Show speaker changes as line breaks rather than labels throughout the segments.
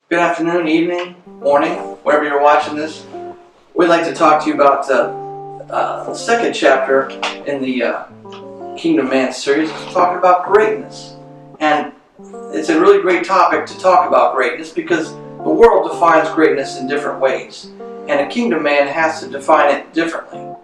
Good afternoon, evening, morning, wherever you're watching this. We'd like to talk to you about the second chapter in the Kingdom Man series. It's talking about greatness. And it's a really great topic to talk about greatness because the world defines greatness in different ways. And a Kingdom Man has to define it differently.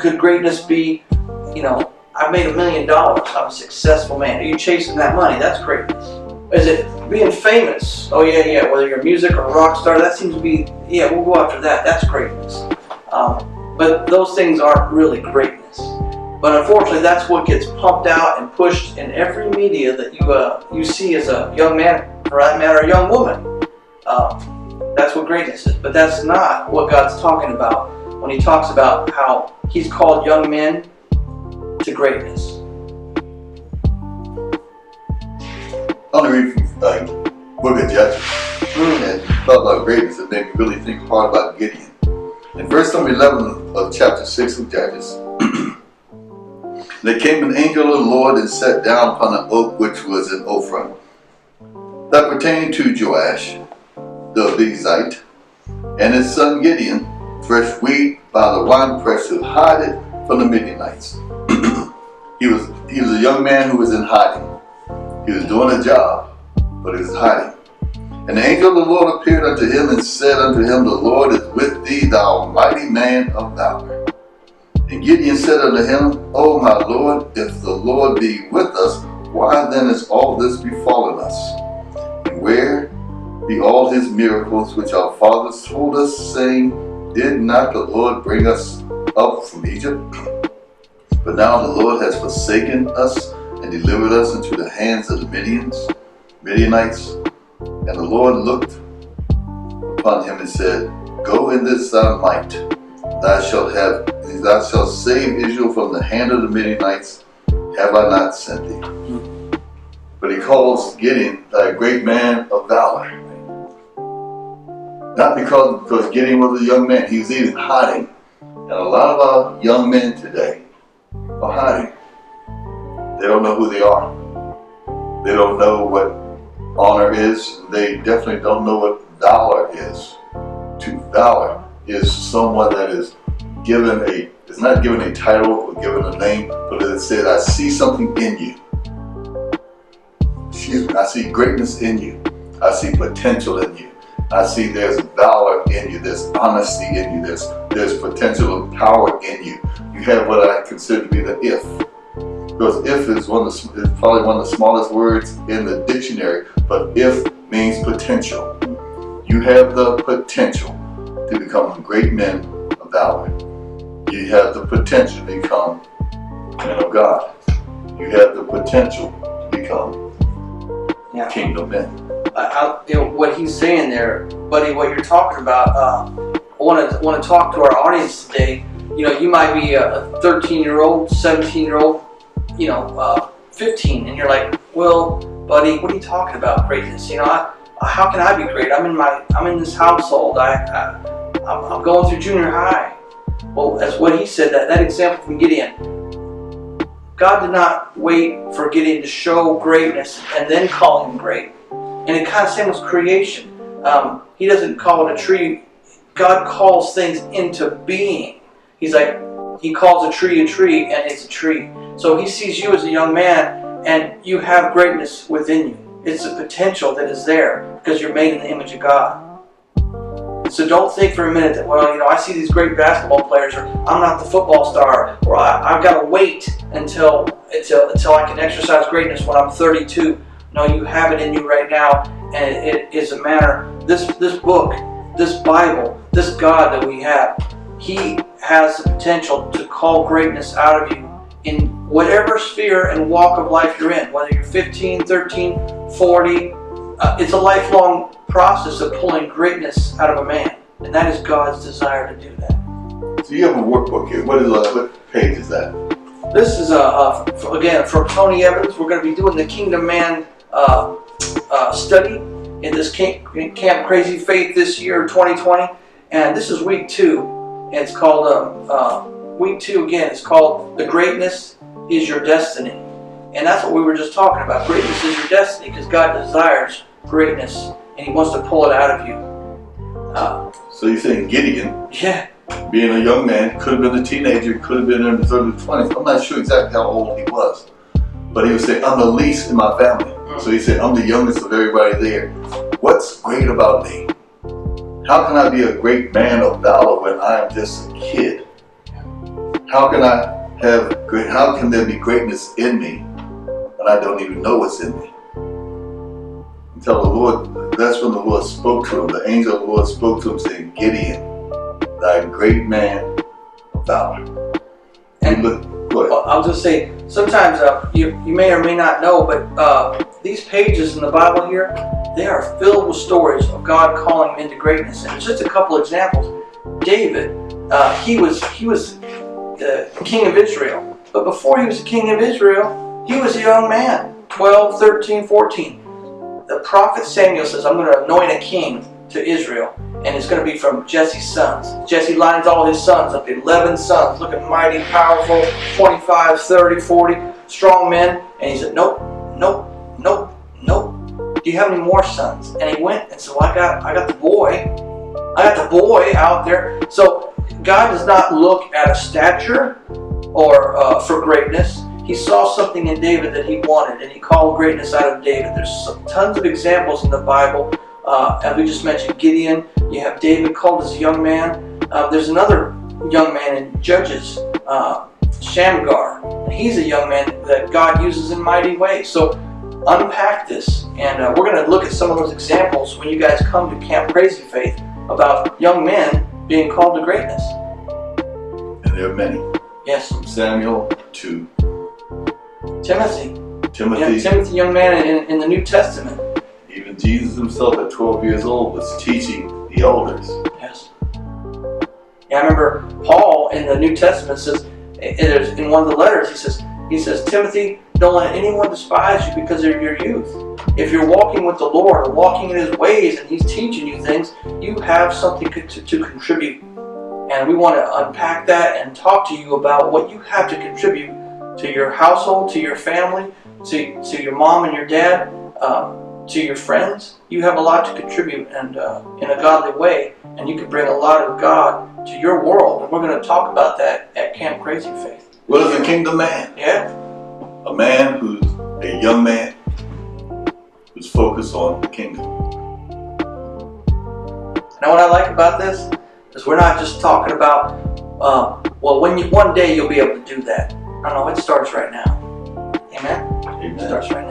Could greatness be, I've made $1 million, I'm a successful man. Are you chasing that money? That's greatness. Is it being famous? Oh yeah, whether you're music or a rock star, that seems to be, we'll go after that. That's greatness. But those things aren't really greatness. But unfortunately, that's what gets pumped out and pushed in every media that you see as a young man, for that matter, a young woman. That's what greatness is. But that's not what God's talking about when He talks about how He's called young men to greatness.
I'm going to read from the book of Judges. And talk about greatness and made me really think hard about Gideon. In verse number 11 of chapter 6 of Judges, there came an angel of the Lord and sat down upon an oak which was in Ophrah, that pertained to Joash the Abiezrite, and his son Gideon threshed wheat by the winepress to hide it from the Midianites. He was a young man who was in hiding. He was doing a job, but he was hiding. And the angel of the Lord appeared unto him and said unto him, The Lord is with thee, thou mighty man of valor. And Gideon said unto him, O my Lord, if the Lord be with us, why then is all this befallen us? And where be all his miracles which our fathers told us, saying, Did not the Lord bring us up from Egypt? But now the Lord has forsaken us and delivered us into the hands of the Midianites. And the Lord looked upon him and said, Go in this thy might, thou shalt save Israel from the hand of the Midianites. Have I not sent thee? But he calls Gideon a great man of valor. Not because Gideon was a young man, he was even hiding. And a lot of our young men today are hiding. They don't know who they are. They don't know what honor is. They definitely don't know what valor is. Valor is someone that is not given a title or given a name, but it says, I see something in you. I see greatness in you. I see potential in you. I see there's valor in you. There's honesty in you. There's potential and power in you. You have what I consider to be the if. Because if is probably one of the smallest words in the dictionary, but if means potential. You have the potential to become a great man of valor. You have the potential to become men of God. You have the potential to become kingdom men.
What he's saying there, buddy, what you're talking about, I want to talk to our audience today. You might be a 13-year-old, 17-year-old, 15, and you're like, well, buddy, what are you talking about greatness? How can I be great? I'm in this household. I'm going through junior high. Well, as what he said, that example from Gideon, God did not wait for Gideon to show greatness and then call him great. And it kind of same with creation. He doesn't call it a tree. God calls things into being. He's like, he calls a tree, and it's a tree. So he sees you as a young man, and you have greatness within you. It's a potential that is there because you're made in the image of God. So don't think for a minute that, I see these great basketball players, or I'm not the football star, or I've got to wait until I can exercise greatness when I'm 32. No, you have it in you right now, and it is a matter. This book, this Bible, this God that we have, He has the potential to call greatness out of you in whatever sphere and walk of life you're in, whether you're 15, 13, 40. It's a lifelong process of pulling greatness out of a man, and that is God's desire to do that.
So you have a workbook here. What page is that?
This is, again, from Tony Evans. We're going to be doing the Kingdom Man study in this Camp Crazy Faith this year, 2020, and this is week 2. And it's called, week 2 again, it's called The Greatness is Your Destiny. And that's what we were just talking about. Greatness is your destiny because God desires greatness and He wants to pull it out of you.
So you're saying Gideon,
Yeah.
being a young man, could have been a teenager, could have been in his early 20s. I'm not sure exactly how old he was. But he would say, I'm the least in my family. So he said, I'm the youngest of everybody there. What's great about me? How can I be a great man of valor when I am just a kid? How can there be greatness in me when I don't even know what's in me? Until the Lord, that's when the Lord spoke to him. The angel of the Lord spoke to him saying, Gideon, thy great man of valor.
And
go ahead.
I'll just say, sometimes you may or may not know, but these pages in the Bible here, they are filled with stories of God calling him into greatness. And just a couple examples. David, he was the king of Israel. But before he was the king of Israel, he was a young man, 12, 13, 14. The prophet Samuel says, I'm going to anoint a king to Israel, and it's going to be from Jesse's sons. Jesse lines all his sons up, 11 sons, looking mighty, powerful, 25, 30, 40, strong men. And he said, nope. Do you have any more sons? And he went and said, well, I got the boy. I got the boy out there. So God does not look at a stature or for greatness. He saw something in David that he wanted, and he called greatness out of David. There's tons of examples in the Bible. As we just mentioned, Gideon. You have David called as a young man. There's another young man in Judges, Shamgar. He's a young man that God uses in mighty ways. So unpack this, and we're going to look at some of those examples when you guys come to Camp Crazy Faith about young men being called to greatness.
And there are many.
Yes.
From Samuel to
Timothy.
Timothy.
Yeah, Timothy, young man in the New Testament.
Even Jesus himself at 12 years old was teaching the elders.
Yes. Yeah, I remember Paul in the New Testament says, in one of the letters, he says, Timothy, don't let anyone despise you because of your youth. If you're walking with the Lord or walking in His ways and He's teaching you things, you have something to contribute. And we want to unpack that and talk to you about what you have to contribute to your household, to your family, to your mom and your dad, to your friends. You have a lot to contribute, and in a godly way, and you can bring a lot of God to your world. And we're going to talk about that at Camp Crazy Faith.
What is a kingdom man?
Yeah.
A man who's a young man who's focused on the kingdom.
Now, what I like about this is we're not just talking about, one day you'll be able to do that. I don't know, it starts right now. Amen?
Amen.
It starts right now.